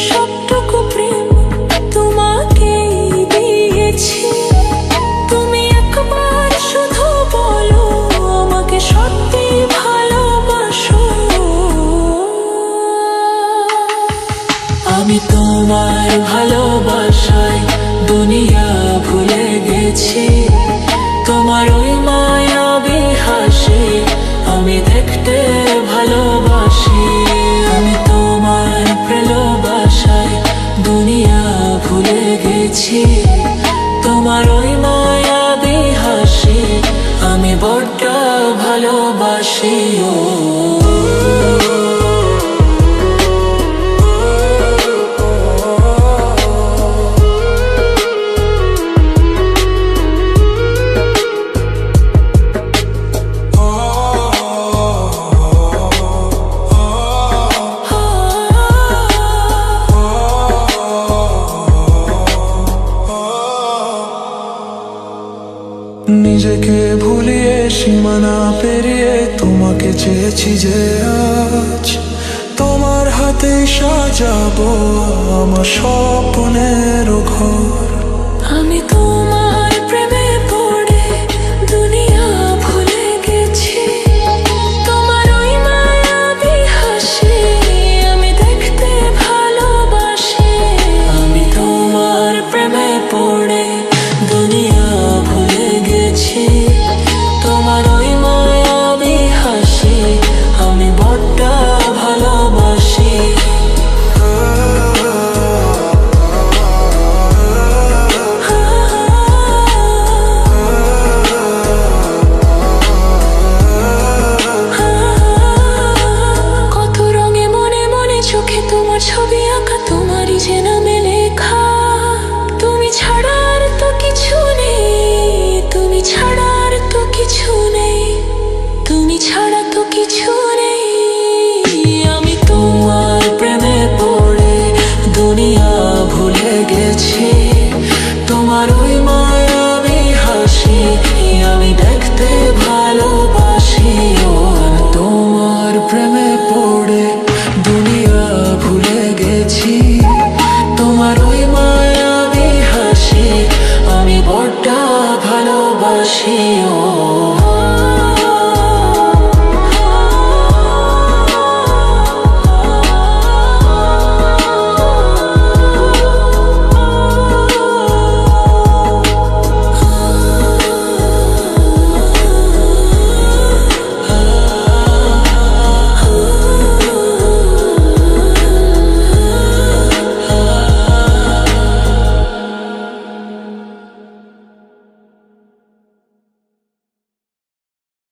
সবটুকু প্রেম তোমাকেই দিয়েছি। তুমি একবার শুধু বলো আমাকে সত্যি ভালোবাসো। আমি তোমার ভালোবাসায় দুনিয়া ভুলে গেছি। তোমার ওই মায়াবী হাসি আমি দেখতে ভালোবাসি। আমি তোমার ভালোবাসায় দুনিয়া ভুলে গেছি। তোমার ওই মায়াবী হাসি আমি বড্ড ভালোবাসি। নিজেকে ভুলিয়ে সীমানা পেরিয়ে তোমাকে চেয়েছি যে আজ তোমার হাতে সাজাবো আমার স্বপ্নের ঘর।